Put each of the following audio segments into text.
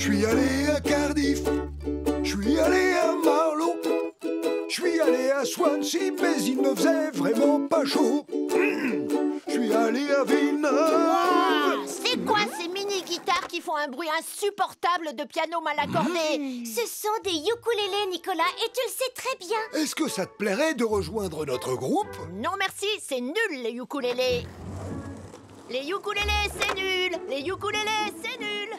suis allé à Cardiff, je suis allé à Marlow, je suis allé à Swansea, mais il ne faisait vraiment pas chaud. Je suis allé à Villeneuve. C'est quoi ces mini-guitares qui font un bruit insupportable de piano mal accordé? Ce sont des ukulélés, Nicolas, et tu le sais très bien. Est-ce que ça te plairait de rejoindre notre groupe? Non merci, c'est nul les ukulélés. Les ukulélés, c'est nul. Les ukulélés, c'est nul.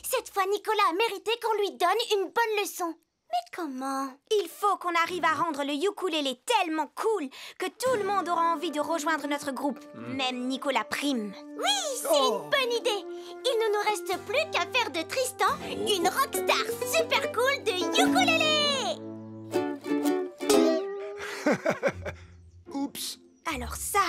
Cette fois, Nicolas a mérité qu'on lui donne une bonne leçon. Mais comment? Il faut qu'on arrive à rendre le ukulélé tellement cool que tout le monde aura envie de rejoindre notre groupe, même Nicolas Prime. Oui, c'est une bonne idée. Il ne nous reste plus qu'à faire de Tristan une rockstar super cool de ukulélé. Oups. Alors ça,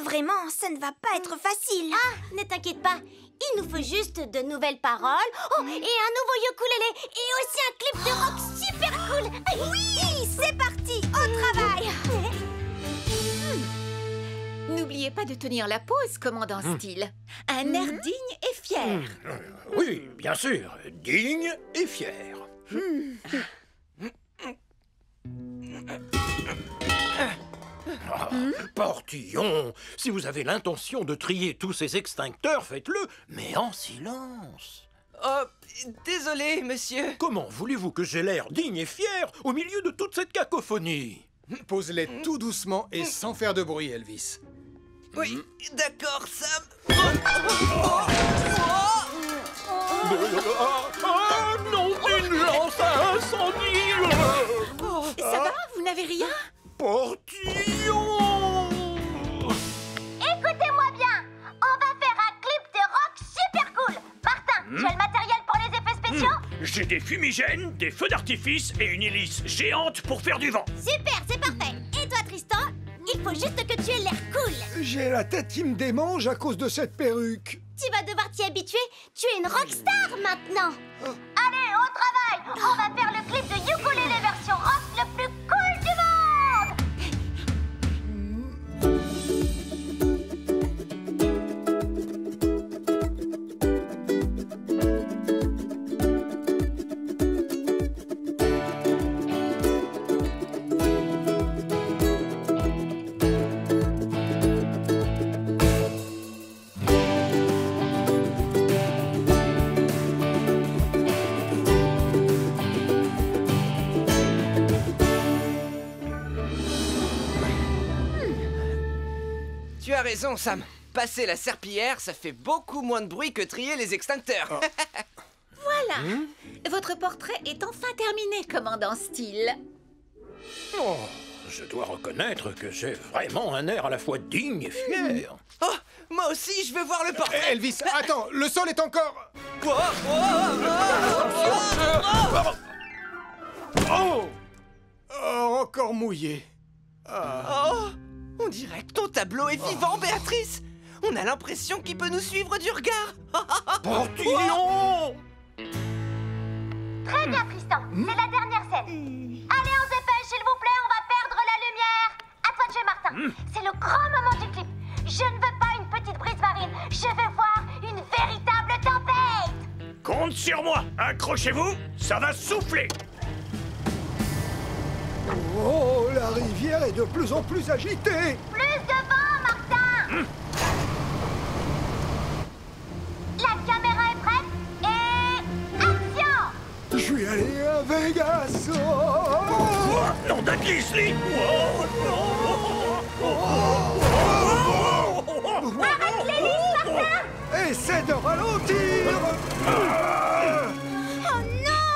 vraiment, ça ne va pas être facile. Ah, ne t'inquiète pas. Il nous faut juste de nouvelles paroles. Oh, et un nouveau ukulélé. Et aussi un clip de rock super cool. Oui, c'est parti, au travail. N'oubliez pas de tenir la pause, commandant Steele. Un air digne et fier. Oui, bien sûr, digne et fier. Portillon, si vous avez l'intention de trier tous ces extincteurs, faites-le, mais en silence. Oh, désolé, monsieur. Comment voulez-vous que j'ai l'air digne et fier au milieu de toute cette cacophonie? Pose-les tout doucement et sans faire de bruit, Elvis. Oui, d'accord, Sam. Ah non, une lance à incendie! Ça va? Vous n'avez rien? Portillon! Écoutez-moi bien. On va faire un clip de rock super cool. Martin, tu as le matériel pour les effets spéciaux? J'ai des fumigènes, des feux d'artifice et une hélice géante pour faire du vent. Super, c'est parfait. Et toi, Tristan? Il faut juste que tu aies l'air cool. J'ai la tête qui me démange à cause de cette perruque. Tu vas devoir t'y habituer. Tu es une rockstar maintenant. Allez, au travail. On va faire le clip de ukulélé version rock le plus cool du monde. Tu as raison, Sam. Passer la serpillière, ça fait beaucoup moins de bruit que trier les extincteurs. Voilà. Votre portrait est enfin terminé, commandant Steele. Oh, je dois reconnaître que j'ai vraiment un air à la fois digne et fier. Oh, moi aussi, je veux voir le portrait. Elvis, attends, le sol est encore... Oh, encore mouillé. Oh, on dirait que ton tableau est vivant, Béatrice. On a l'impression qu'il peut nous suivre du regard. Portillon! Très bien, Tristan. C'est la dernière scène. Allez, on se dépêche, s'il vous plaît. On va perdre la lumière. À toi de jouer, Martin. C'est le grand moment du clip. Je ne veux pas une petite brise marine. Je veux voir une véritable tempête. Compte sur moi. Accrochez-vous, ça va souffler. Oh, la rivière est de plus en plus agitée. Plus de vent, Martin. La caméra est prête et... action. Je suis allé à Vegas. Nom d'un Grizzly! Arrête l'hélice, Martin. Essaie de ralentir. Oh non,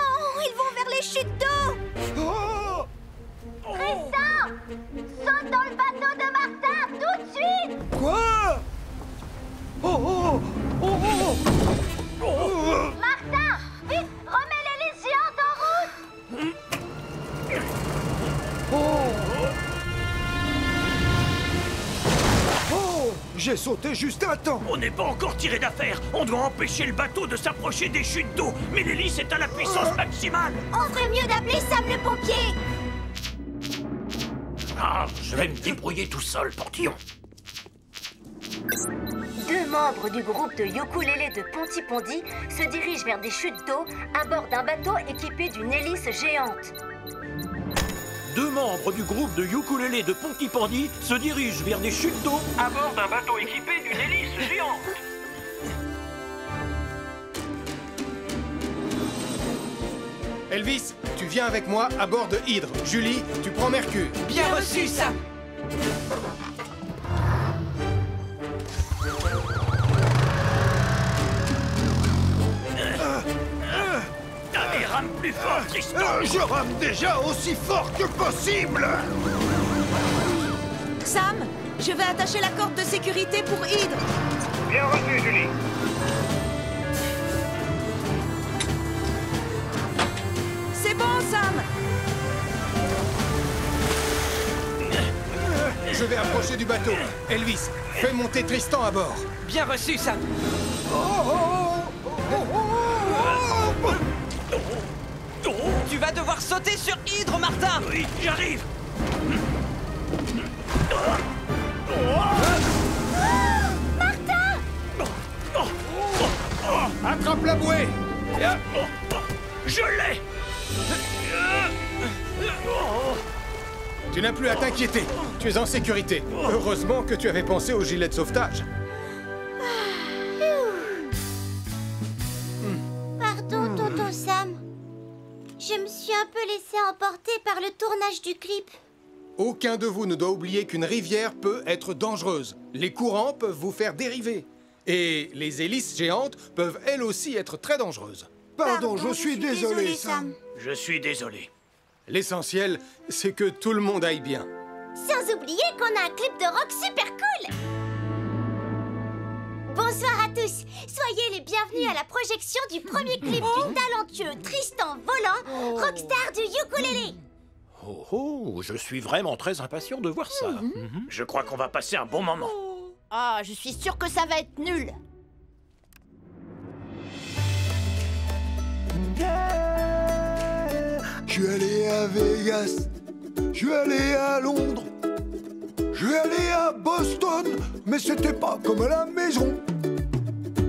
ils vont vers les chutes d'eau. Oh, Tristan, saute dans le bateau de Martin, tout de suite. quoi? Oh, oh, oh, oh. Martin, vite, remets l'hélice géante en route. Oh, j'ai sauté juste à temps. On n'est pas encore tiré d'affaire. On doit empêcher le bateau de s'approcher des chutes d'eau. Mais l'hélice est à la puissance maximale. On ferait mieux d'appeler Sam le pompier. Ah, je vais me débrouiller tout seul, Portillon. membres du groupe de ukulélé de Pontypondi se dirigent vers des chutes d'eau à bord d'un bateau équipé d'une hélice géante. 2 membres du groupe de ukulélé de Pontypondi se dirigent vers des chutes d'eau à bord d'un bateau équipé d'une hélice géante. Elvis, tu viens avec moi à bord de Hydre. Julie, tu prends Mercure. Bien reçu, Sam. Allez, rame plus fort, Tristan. Je rame déjà aussi fort que possible. Sam, je vais attacher la corde de sécurité pour Hydre. Bien reçu, Julie. C'est bon, Sam. Je vais approcher du bateau. Elvis, fais monter Tristan à bord. Bien reçu, Sam. Tu vas devoir sauter sur Hydre, Martin. Oui, j'arrive. Attrape la bouée. Je l'ai. Tu n'as plus à t'inquiéter. Tu es en sécurité. Heureusement que tu avais pensé au gilet de sauvetage. Pardon, tonton Sam. Je me suis un peu laissé emporter par le tournage du clip. Aucun de vous ne doit oublier qu'une rivière peut être dangereuse. Les courants peuvent vous faire dériver. Et les hélices géantes peuvent elles aussi être très dangereuses. Pardon, je suis désolé, Sam. Je suis désolé. L'essentiel, c'est que tout le monde aille bien. Sans oublier qu'on a un clip de rock super cool. Bonsoir à tous. Soyez les bienvenus à la projection du premier clip du talentueux Tristan Volant, rockstar du ukulélé. Oh oh, je suis vraiment très impatient de voir ça. Je crois qu'on va passer un bon moment. Ah, je suis sûre que ça va être nul. Je suis allé à Vegas, je suis allé à Londres, je suis allé à Boston, mais c'était pas comme à la maison.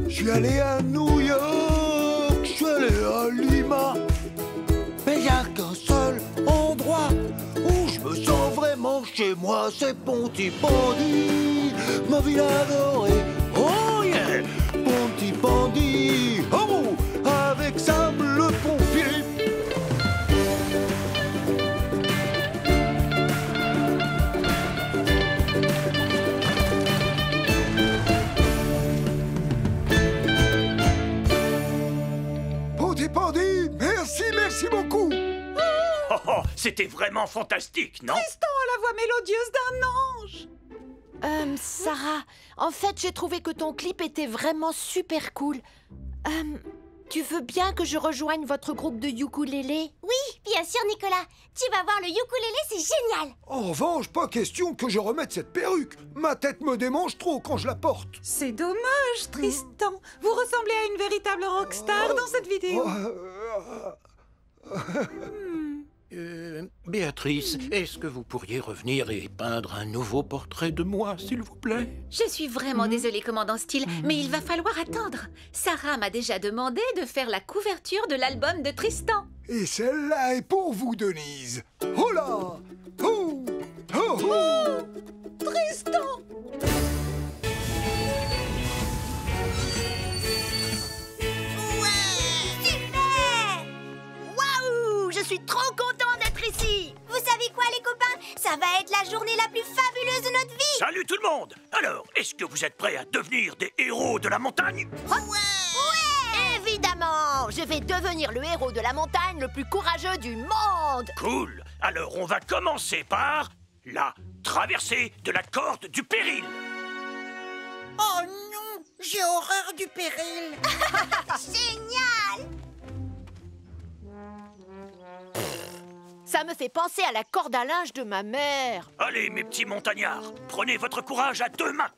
Je suis allé à New York, je suis allé à Lima, mais y a qu'un seul endroit où je me sens vraiment chez moi, c'est Pontypondi, ma ville adorée. Oh yeah, Pontypondi, oh, avec Sam le pompier. Pontypondi, merci beaucoup. Oh oh, c'était vraiment fantastique, non? Tristan a la voix mélodieuse d'un ange. Sarah, en fait, j'ai trouvé que ton clip était vraiment super cool. Tu veux bien que je rejoigne votre groupe de ukulélé? Oui, bien sûr, Nicolas. Tu vas voir, le ukulélé, c'est génial. En revanche, pas question que je remette cette perruque. Ma tête me démange trop quand je la porte. C'est dommage, Tristan. Vous ressemblez à une véritable rockstar dans cette vidéo. Béatrice, est-ce que vous pourriez revenir et peindre un nouveau portrait de moi, s'il vous plaît? Je suis vraiment désolée, commandant Steele, mais il va falloir attendre. Sarah m'a déjà demandé de faire la couverture de l'album de Tristan. Et celle-là est pour vous, Denise. Oh là! Oh! Oh! Oh! Tristan! Super! Waouh! Je suis trop content d'être ici! Vous savez quoi, les copains? Ça va être la journée la plus fabuleuse de notre vie. Salut tout le monde! Alors, est-ce que vous êtes prêts à devenir des héros de la montagne? Ouais! Évidemment! Je vais devenir le héros de la montagne le plus courageux du monde! Cool! Alors, on va commencer par la traversée de la corde du péril. Oh non! J'ai horreur du péril! Génial! Ça me fait penser à la corde à linge de ma mère. Allez, mes petits montagnards, prenez votre courage à 2 mains.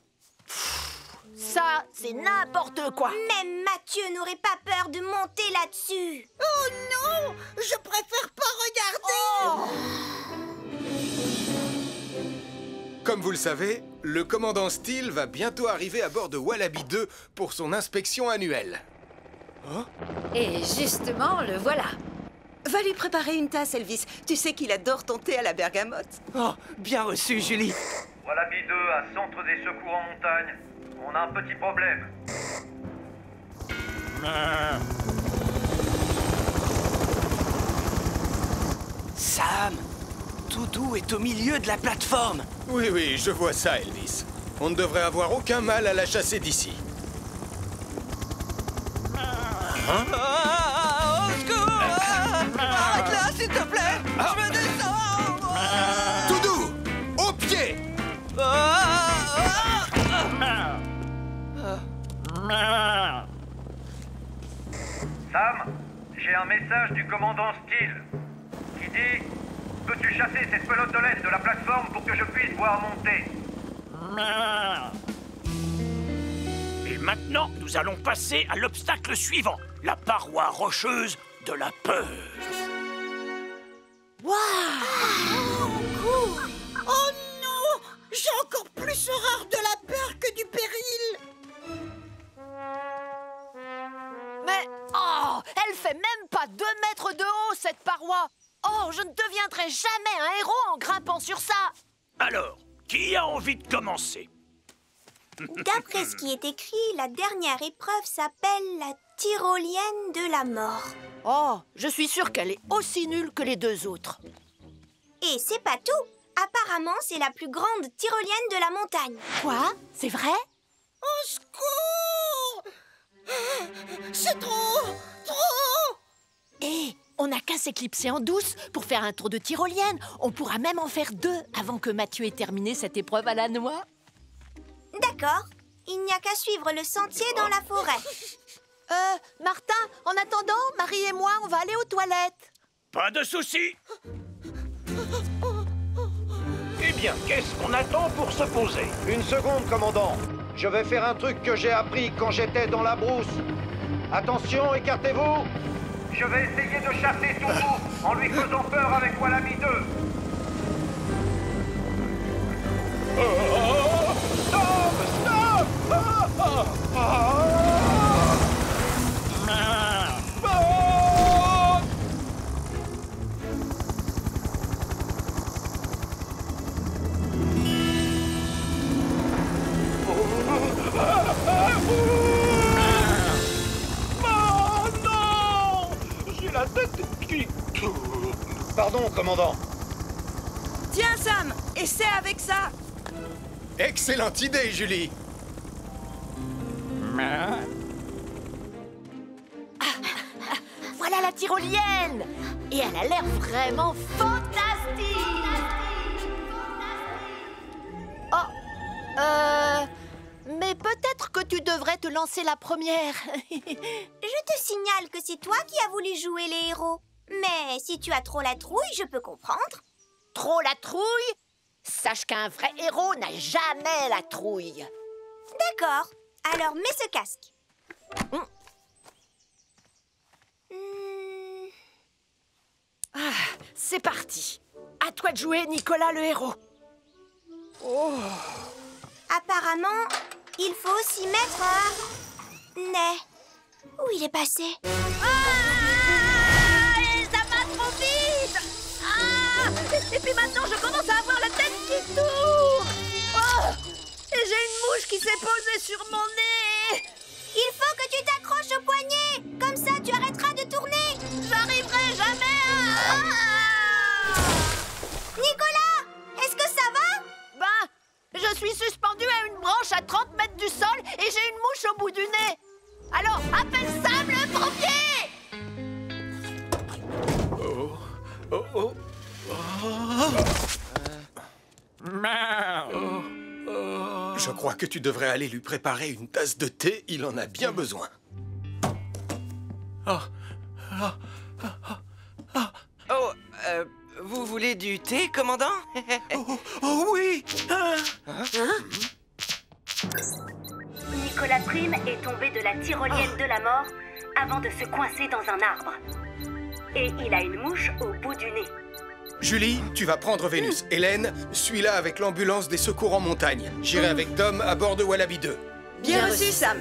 Ça, c'est n'importe quoi. Même Mathieu n'aurait pas peur de monter là-dessus. Oh non! Je préfère pas regarder! Comme vous le savez, le commandant Steele va bientôt arriver à bord de Wallaby 2 pour son inspection annuelle. Et justement, le voilà. Va lui préparer une tasse, Elvis. Tu sais qu'il adore ton thé à la bergamote. Oh, bien reçu, Julie. Wallaby 2 à centre des secours en montagne. On a un petit problème. Sam, Doudou est au milieu de la plateforme. Oui, oui, je vois ça, Elvis. On ne devrait avoir aucun mal à la chasser d'ici. Au secours! Arrête là, s'il te plaît! Je me descends! Doudou! Au pied! Sam, j'ai un message du commandant Steele qui dit: peux-tu chasser cette pelote de laine de la plateforme pour que je puisse voir monter? Et maintenant, nous allons passer à l'obstacle suivant, la paroi rocheuse de la peur. Oh non! J'ai encore plus horreur de la peur que du péril! Mais, oh, elle fait même pas 2 mètres de haut, cette paroi. Oh, je ne deviendrai jamais un héros en grimpant sur ça. Alors, qui a envie de commencer? D'après ce qui est écrit, la dernière épreuve s'appelle la tyrolienne de la mort. Oh, je suis sûre qu'elle est aussi nulle que les 2 autres. Et c'est pas tout. Apparemment, c'est la plus grande tyrolienne de la montagne. Quoi? C'est vrai? Au secours! C'est trop! Trop! Hé, on n'a qu'à s'éclipser en douce pour faire un tour de tyrolienne. On pourra même en faire 2 avant que Mathieu ait terminé cette épreuve à la noix. D'accord. Il n'y a qu'à suivre le sentier dans la forêt. Martin, en attendant, Marie et moi, on va aller aux toilettes. Pas de souci. Eh bien, qu'est-ce qu'on attend pour se poser? Une seconde, commandant. Je vais faire un truc que j'ai appris quand j'étais dans la brousse. Attention, écartez-vous. Je vais essayer de chasser Doudou en lui faisant peur avec Wallaby 2. La tête qui... Pardon, commandant. Tiens, Sam, essaie avec ça. Excellente idée, Julie. Voilà la tyrolienne. Et elle a l'air vraiment fantastique. Oh, mais peut-être que tu devrais te lancer la première. Je te signale que c'est toi qui as voulu jouer les héros. Mais si tu as trop la trouille, je peux comprendre. Trop la trouille? Sache qu'un vrai héros n'a jamais la trouille. D'accord. Alors mets ce casque. C'est parti. À toi de jouer, Nicolas le héros. Apparemment, il faut aussi mettre un nez. Où il est passé? Ça va trop vite. Et puis maintenant, je commence à avoir la tête qui tourne. Et j'ai une mouche qui s'est posée sur mon nez. Il faut que tu t'accroches au poignet. Comme ça, tu arrêteras de tourner. J'arriverai jamais à... Nicolas, est-ce que ça va? Ben, je suis suspendu à une branche à 30 mètres du sol et j'ai une mouche au bout du nez. Alors, appelle Sam le pompier! Je crois que tu devrais aller lui préparer une tasse de thé, il en a bien besoin. Vous voulez du thé, commandant? Oh oui! Nicolas Prime est tombé de la tyrolienne de la mort avant de se coincer dans un arbre. Et il a une mouche au bout du nez. Julie, tu vas prendre Vénus. Hélène, suis-la avec l'ambulance des secours en montagne. J'irai avec Tom à bord de Wallaby 2. Bien reçu, Sam.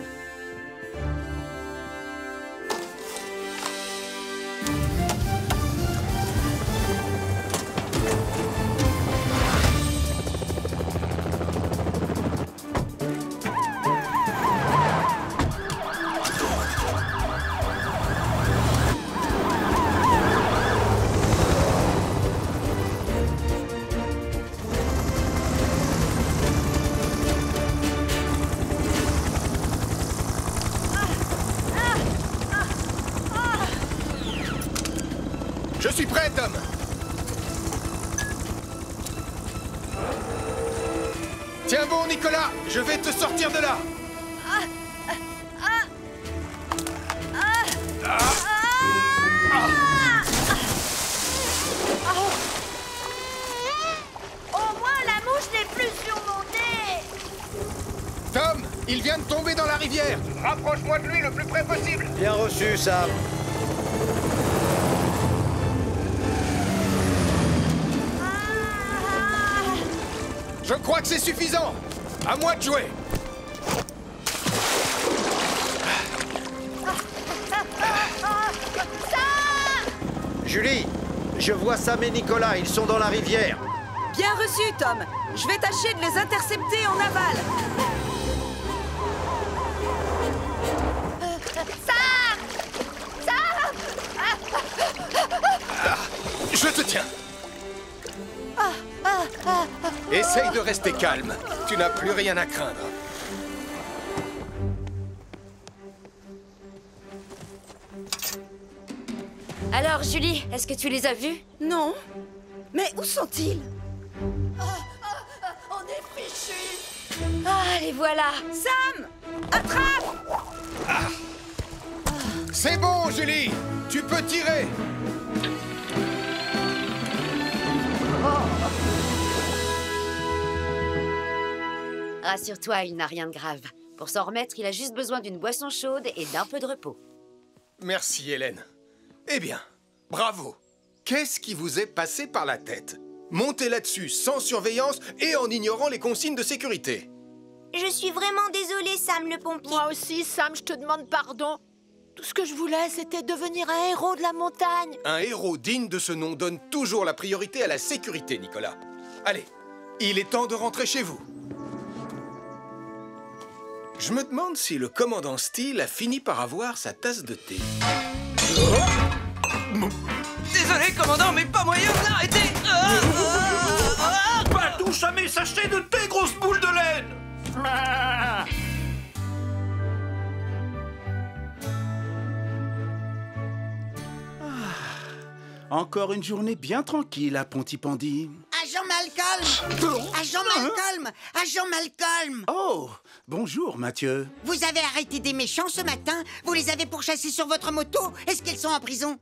Je suis prêt, Tom. Tiens bon, Nicolas, je vais te sortir de là. Au moins, la mouche n'est plus sur mon nez. Tom, il vient de tomber dans la rivière. Rapproche-moi de lui le plus près possible. Bien reçu, Sam. Je crois que c'est suffisant. À moi de jouer. Julie, je vois Sam et Nicolas, ils sont dans la rivière. Bien reçu, Tom. Je vais tâcher de les intercepter en aval. Je te tiens. Essaye de rester calme. Tu n'as plus rien à craindre. Alors, Julie, est-ce que tu les as vus? Non. Mais où sont-ils? On est fichus. Ah, les voilà. Sam! Attrape! C'est bon, Julie. Tu peux tirer. Rassure-toi, il n'a rien de grave. Pour s'en remettre, il a juste besoin d'une boisson chaude et d'un peu de repos. Merci, Hélène. Eh bien, bravo. Qu'est-ce qui vous est passé par la tête? Montez là-dessus sans surveillance et en ignorant les consignes de sécurité. Je suis vraiment désolée, Sam le pompier. Moi aussi, Sam, je te demande pardon. Tout ce que je voulais, c'était devenir un héros de la montagne. Un héros digne de ce nom donne toujours la priorité à la sécurité, Nicolas. Allez, il est temps de rentrer chez vous. Je me demande si le commandant Steele a fini par avoir sa tasse de thé. Désolé, commandant, mais pas moyen de l'arrêter. Pas touche à mes sachets de thé, grosse boule de laine. Encore une journée bien tranquille à Pontypandy. Agent Malcolm! Agent Malcolm! Agent Malcolm! Oh, bonjour Mathieu. Vous avez arrêté des méchants ce matin? Vous les avez pourchassés sur votre moto? Est-ce qu'ils sont en prison?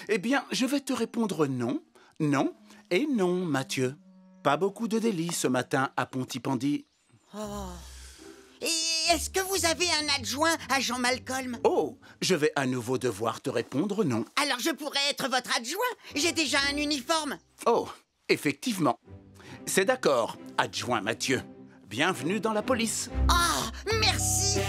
Eh bien, je vais te répondre non, non et non, Mathieu. Pas beaucoup de délits ce matin à Pontypandy. Oh. Et est-ce que vous avez un adjoint, agent Malcolm? Oh, je vais à nouveau devoir te répondre non. Alors je pourrais être votre adjoint? J'ai déjà un uniforme. Oh, effectivement. C'est d'accord, adjoint Mathieu. Bienvenue dans la police. Oh, merci!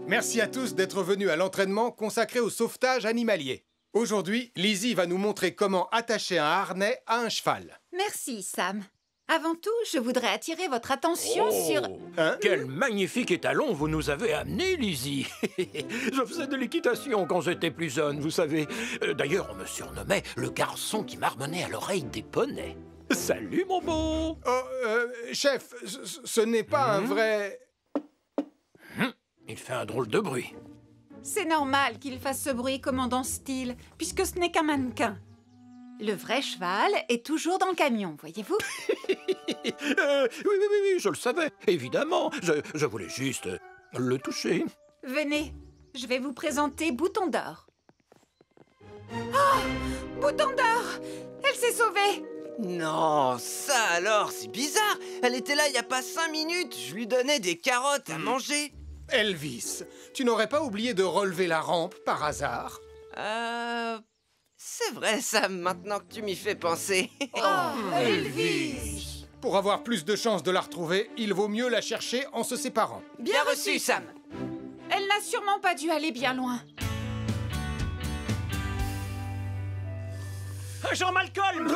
Merci à tous d'être venus à l'entraînement consacré au sauvetage animalier. Aujourd'hui, Lizzie va nous montrer comment attacher un harnais à un cheval. Merci, Sam. Avant tout, je voudrais attirer votre attention sur... Hein? Quel magnifique étalon vous nous avez amené, Lizzie. Je faisais de l'équitation quand j'étais plus jeune, vous savez. D'ailleurs, on me surnommait le garçon qui marmonnait à l'oreille des poneys. Salut, mon beau. Oh, chef, ce n'est pas un vrai... Il fait un drôle de bruit. C'est normal qu'il fasse ce bruit, commandant Steele, puisque ce n'est qu'un mannequin. Le vrai cheval est toujours dans le camion, voyez-vous? Oui, je le savais, évidemment. Je voulais juste le toucher. Venez, je vais vous présenter Bouton d'Or. Oh! Bouton d'Or! Elle s'est sauvée! Non, ça alors, c'est bizarre. Elle était là il n'y a pas 5 minutes. Je lui donnais des carottes à manger. Elvis, tu n'aurais pas oublié de relever la rampe par hasard? C'est vrai, Sam, maintenant que tu m'y fais penser. Elvis! Pour avoir plus de chances de la retrouver, il vaut mieux la chercher en se séparant. Bien reçu, Sam. Elle n'a sûrement pas dû aller bien loin. Agent Malcolm!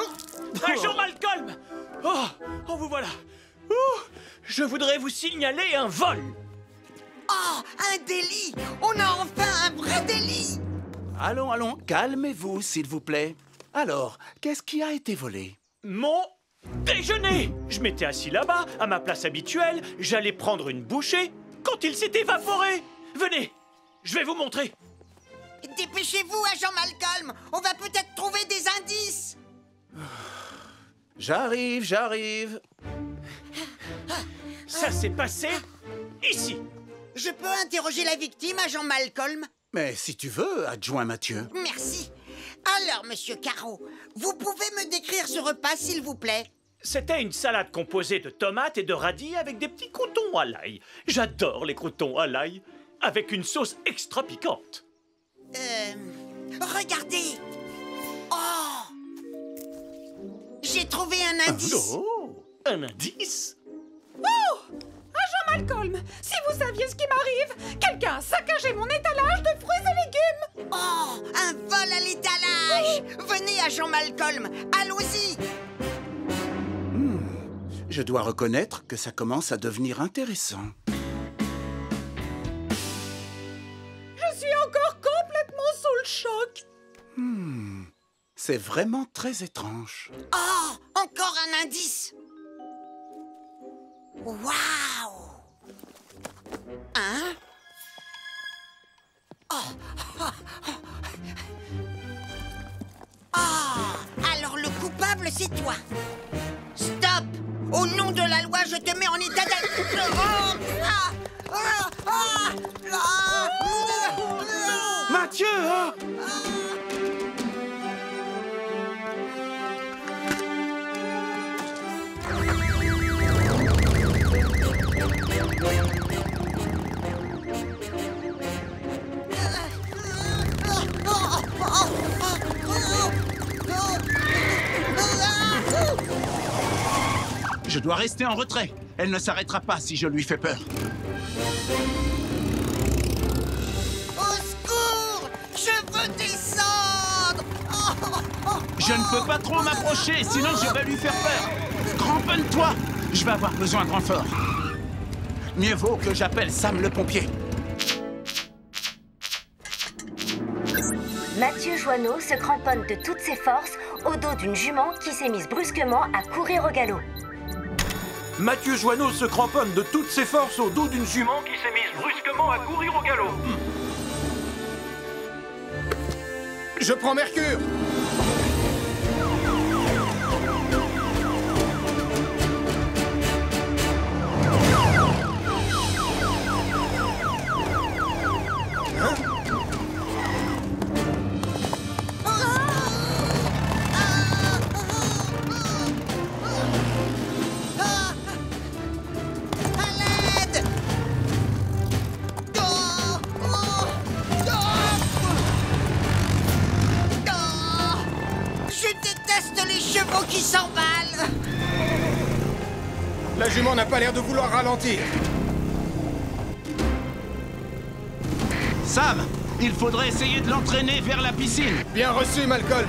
Agent Malcolm! Oh, vous voilà! Oh, je voudrais vous signaler un vol! Oh, un délit! On a enfin un vrai délit! Allons, calmez-vous, s'il vous plaît. Alors, qu'est-ce qui a été volé? Mon déjeuner! Je m'étais assis là-bas, à ma place habituelle, j'allais prendre une bouchée, quand il s'est évaporé! Venez, je vais vous montrer! Dépêchez-vous, agent Malcolm! On va peut-être trouver des indices! J'arrive. Ça s'est passé ici! Je peux interroger la victime, agent Malcolm? Mais si tu veux, adjoint Mathieu. Merci. Alors, monsieur Caro, vous pouvez me décrire ce repas, s'il vous plaît? C'était une salade composée de tomates et de radis avec des petits croûtons à l'ail. J'adore les croûtons à l'ail, avec une sauce extra piquante. Regardez! Oh! J'ai trouvé un indice! Oh! Un indice? Oh! Agent Malcolm, si vous saviez ce qui m'arrive, quelqu'un a saccagé mon étalage de fruits et légumes! Oh! Un vol à l'étalage! Venez, agent Malcolm, allons-y! Je dois reconnaître que ça commence à devenir intéressant. Je suis encore complètement sous le choc! C'est vraiment très étrange. Oh! Encore un indice! Waouh! Hein? Oh! Alors le coupable, c'est toi! Stop! Au nom de la loi, je te mets en état Mathieu! Je dois rester en retrait. Elle ne s'arrêtera pas si je lui fais peur. Au secours! Je veux descendre! Je ne peux pas trop m'approcher, sinon je vais lui faire peur. Cramponne-toi! Je vais avoir besoin de renfort. Mieux vaut que j'appelle Sam le pompier. Mathieu Joanneau se cramponne de toutes ses forces au dos d'une jument qui s'est mise brusquement à courir au galop. Mathieu Joanneau se cramponne de toutes ses forces au dos d'une jument qui s'est mise brusquement à courir au galop. Je prends Mercure! Qui s'emballe! La jument n'a pas l'air de vouloir ralentir. Sam, il faudrait essayer de l'entraîner vers la piscine. Bien reçu, Malcolm.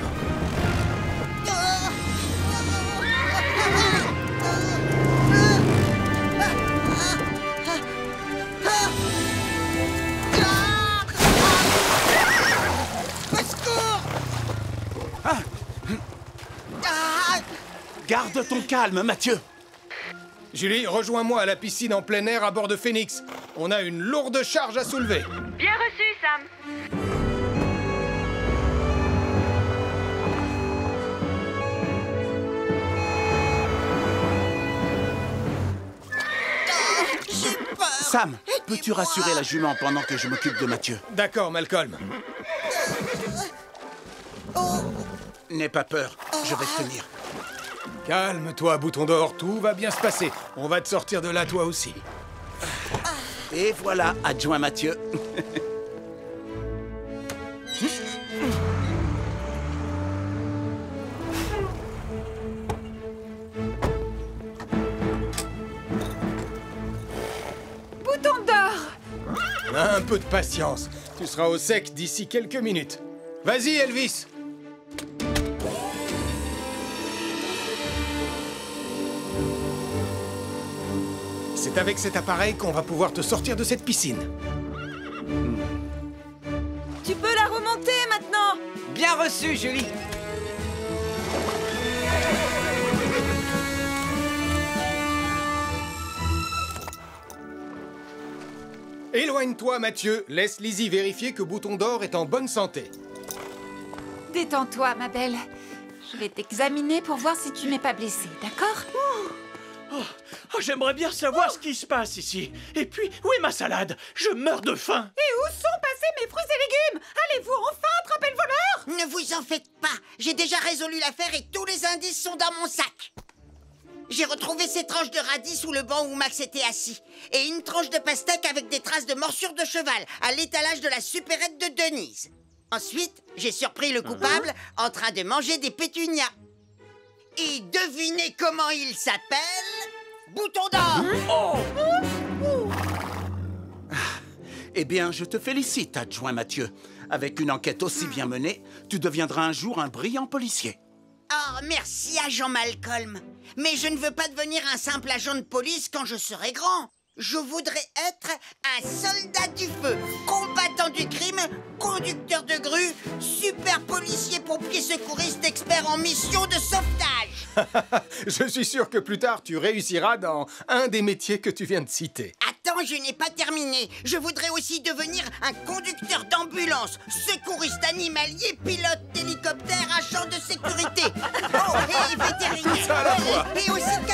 Garde ton calme, Mathieu. Julie, rejoins-moi à la piscine en plein air à bord de Phoenix. On a une lourde charge à soulever. Bien reçu, Sam. Sam, peux-tu rassurer la jument pendant que je m'occupe de Mathieu? D'accord, Malcolm. N'aie pas peur, je vais te tenir. Calme-toi, bouton d'or, tout va bien se passer. On va te sortir de là, toi aussi. Et voilà, adjoint Mathieu. bouton d'or! Un peu de patience. Tu seras au sec d'ici quelques minutes. Vas-y, Elvis. C'est avec cet appareil qu'on va pouvoir te sortir de cette piscine. Tu peux la remonter maintenant. Bien reçu, Julie. Éloigne-toi, Mathieu. Laisse Lizzie vérifier que Bouton d'Or est en bonne santé. Détends-toi, ma belle. Je vais t'examiner pour voir si tu n'es pas blessée, d'accord? Oh, j'aimerais bien savoir ce qui se passe ici. Et puis, où est ma salade? Je meurs de faim. Et où sont passés mes fruits et légumes? Allez-vous enfin attraper le voleur? Ne vous en faites pas. J'ai déjà résolu l'affaire et tous les indices sont dans mon sac. J'ai retrouvé ces tranches de radis sous le banc où Max était assis. Et une tranche de pastèque avec des traces de morsure de cheval à l'étalage de la supérette de Denise. Ensuite, j'ai surpris le coupable en train de manger des pétunias. Et devinez comment il s'appelle? Bouton d'Or! Eh bien, je te félicite, adjoint Mathieu. Avec une enquête aussi bien menée, tu deviendras un jour un brillant policier. Oh, merci, agent Malcolm. Mais je ne veux pas devenir un simple agent de police quand je serai grand. Je voudrais être un soldat du feu, combattant du crime, conducteur de grue, super policier, pompier, secouriste, expert en mission de sauvetage. Je suis sûr que plus tard, tu réussiras dans un des métiers que tu viens de citer. Attends, je n'ai pas terminé. Je voudrais aussi devenir un conducteur d'ambulance, secouriste animalier, pilote d'hélicoptère, agent de sécurité. Oh, et vétérinaire. Tout ça à la fois. Et aussi